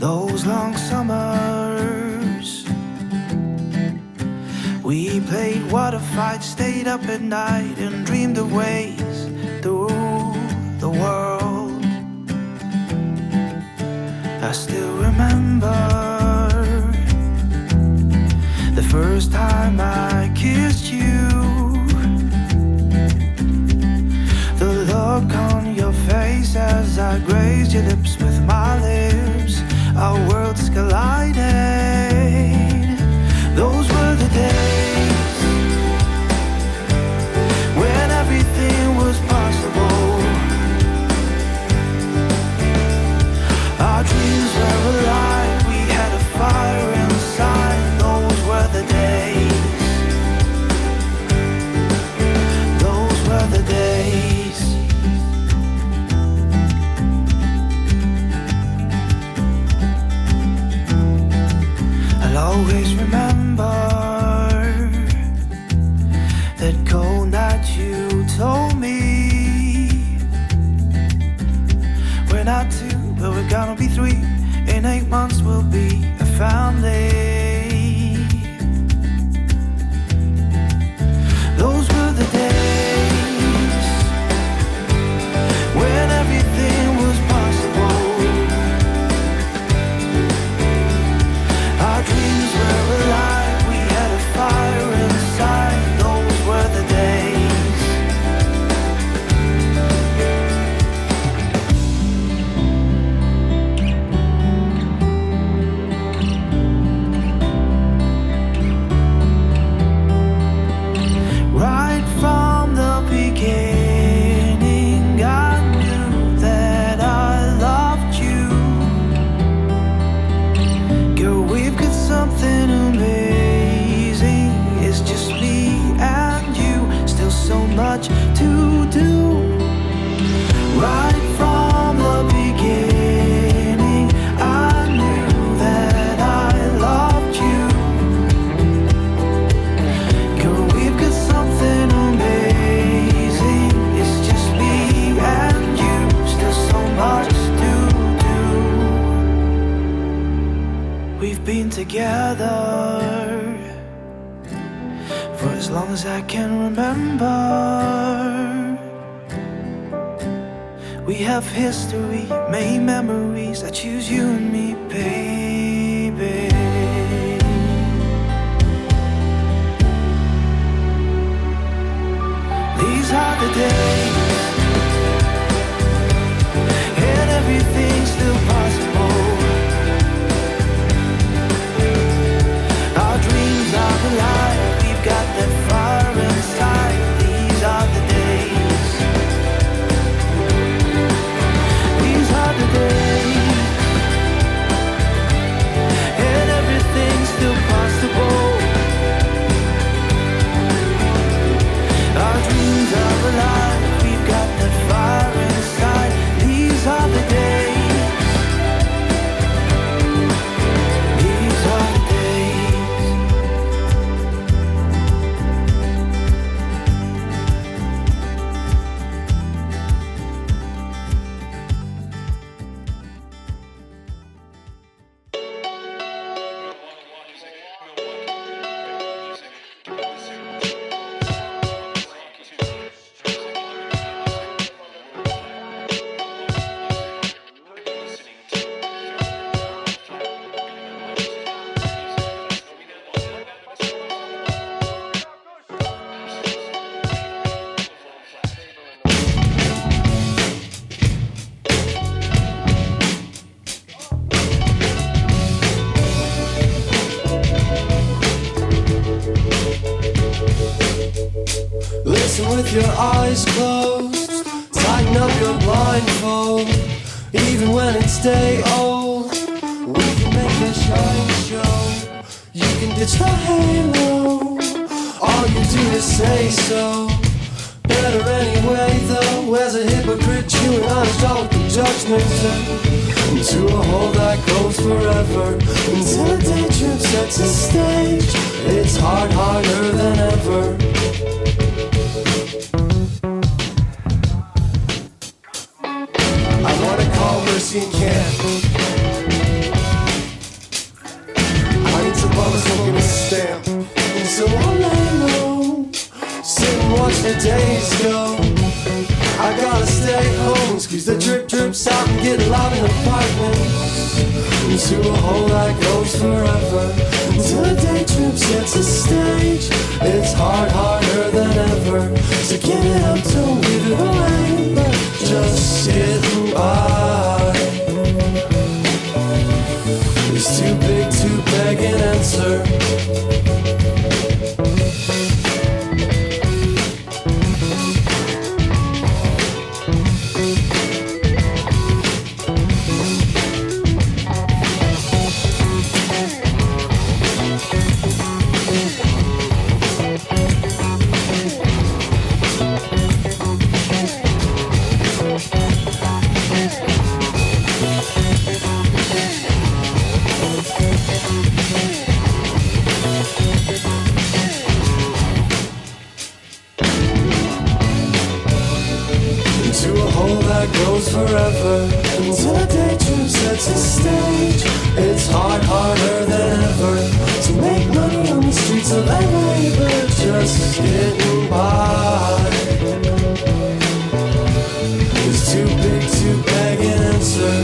those long summers. We played water fights, stayed up at night and dreamed of ways through the world. I still remember the first time I kissed you, the look on your face as I grazed your lips with my lips. Our worlds collided. Those were the days when everything was possible. Our dreams were alive. We had a fire inside. Those were the days. Those were the days. I'll always remember that cold night you told me we're not two, but we're gonna be three. In 8 months we'll be a family. Those were the days when everything was possible. Our dreams were alive. We had a fire inside. Those were the days. Right from the beginning, I knew that I loved you. Girl, we've got something amazing. It's just me and you. Still so much to do. Right from the beginning, I knew that I loved you. Girl, we've got something amazing. It's just me and you. Still so much to do. We've been together for as long as I can remember. We have history, made memories. I choose you and me, baby. These are the days, and everything's still possible. Our dreams are alive. We've got that fire inside. These are the days. These are the days, and everything's still possible. Our dreams are alive. We Even when it's day old, we can make the shine show. You can ditch the halo, all you do is say so. Better anyway though, as a hypocrite chewing on his jaw with the judgment into a hole that goes forever. Until a day trip sets a stage, it's harder than ever. I wanna call Mercy and Camp. I need some bubbles, so give me a stamp. And so I'll lay low, sit and watch the days go. I gotta stay home, squeeze the drip drips out and get loud in apartments. Into a hole that goes forever. Until a day trip sets a stage, it's harder than ever. So give it up, don't give it away, but just sitting by. It's too big to beg and answer. Goes forever until a day trip sets a stage. It's harder than ever to make money on the streets of LA, but just getting by. It's too big to beg and answer.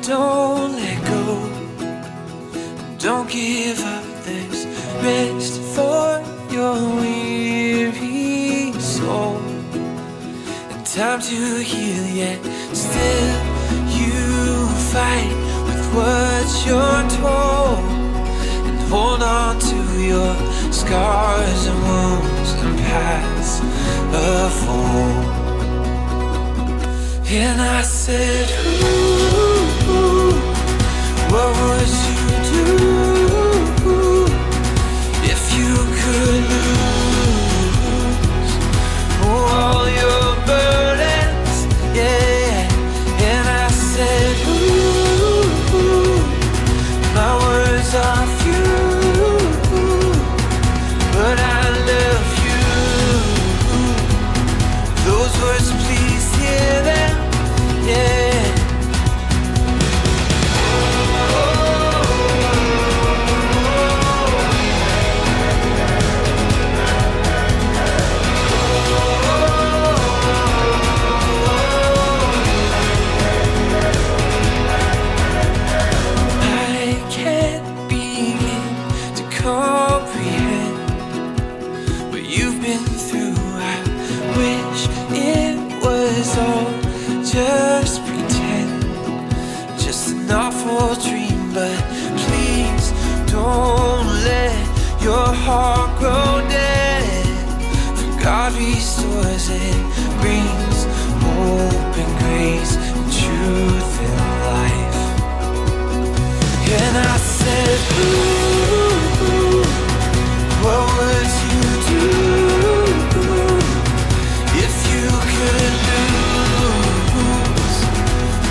Don't let go, don't give up, there's rest for your weary soul. And time to heal, yet still you fight with what you're told. And hold on to your scars and wounds and paths of old. And I said, ooh, what would you do if you could lose all your burdens? Yeah. And I said, ooh, my words are few, but I love you. Those words, please hear them. Yeah. your dream, but please don't let your heart grow dead. For God restores it, brings hope and grace and truth and life. And I said, ooh, what would you do if you could lose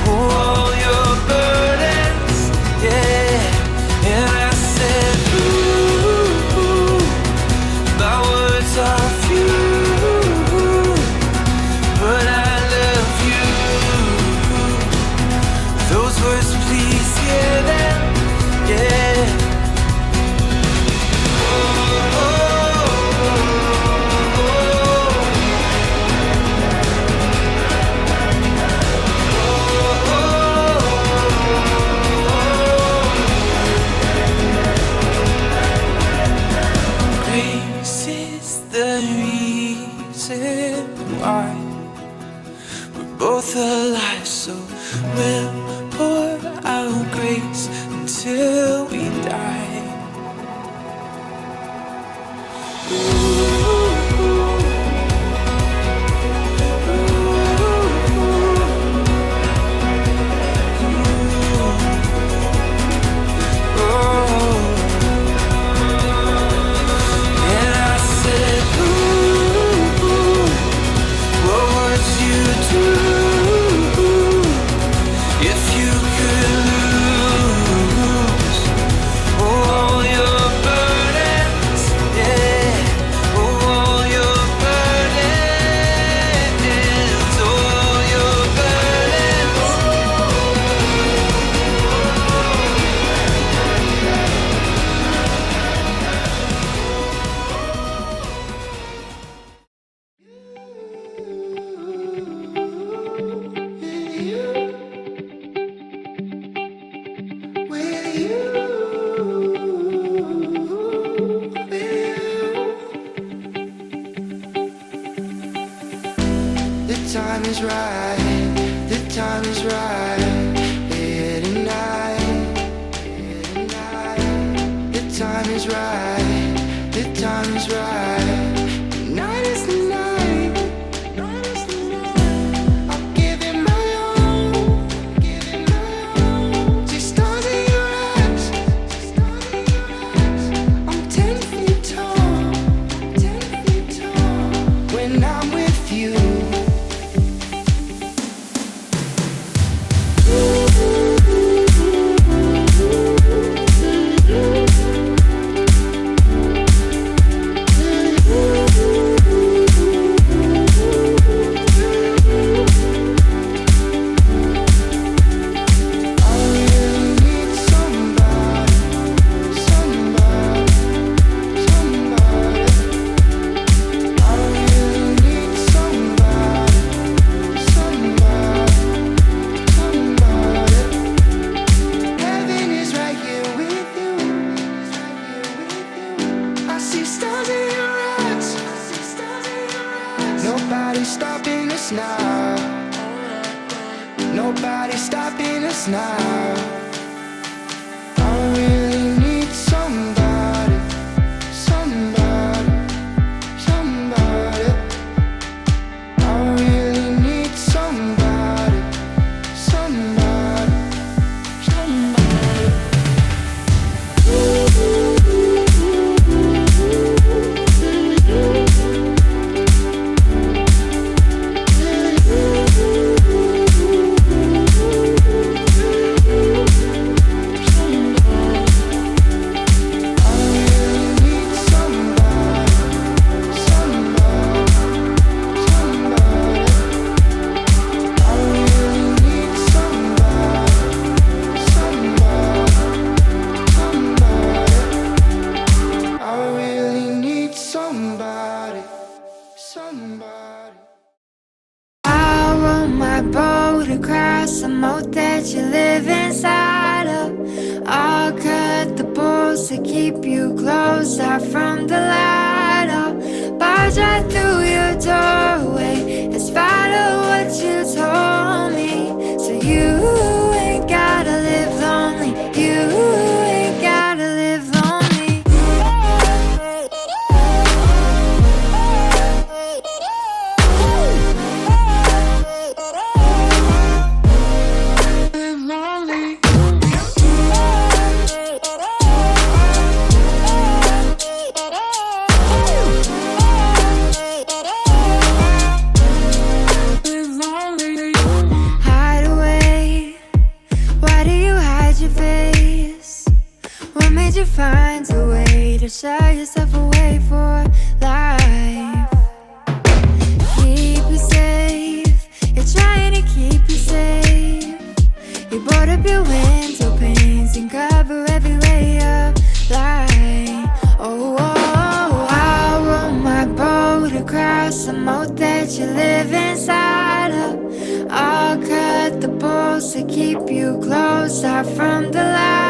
all your burdens? Yeah. And I said, ooh, my words are few, but I love you. Those words, please hear them. Yeah. Grace is the reason why we're both alive, so we'll pour out grace until we die. And I said, ooh, what would you do if you could lose all your burdens? Yeah, all your burdens, all your burdens. The time is right, the time is right, here tonight, here tonight. The time is right, the time is right, tonight is the night, tonight is the night. I'll give it my all, give it my all. Just stars in your eyes, just stars in your eyes. I'm 10 feet tall, I'm 10 feet tall when I'm with you. Nobody's stopping us now. Nobody's stopping us now. I really need somebody, somebody, somebody. I really need somebody, somebody, somebody. across the moat that you live inside of. I'll cut the bolts to keep you closed out from the light. I'll barge right through your doorway in spite of what you told me. So you ain't gotta live lonely do you hide your face? What made you find a way to shut yourself away for life? Keep you safe, you're trying to keep you safe. You board up your window panes and cover every ray of light. Oh, I'll row my boat across the moat that you live inside of. I'll cut the bolts to keep you close out from the light.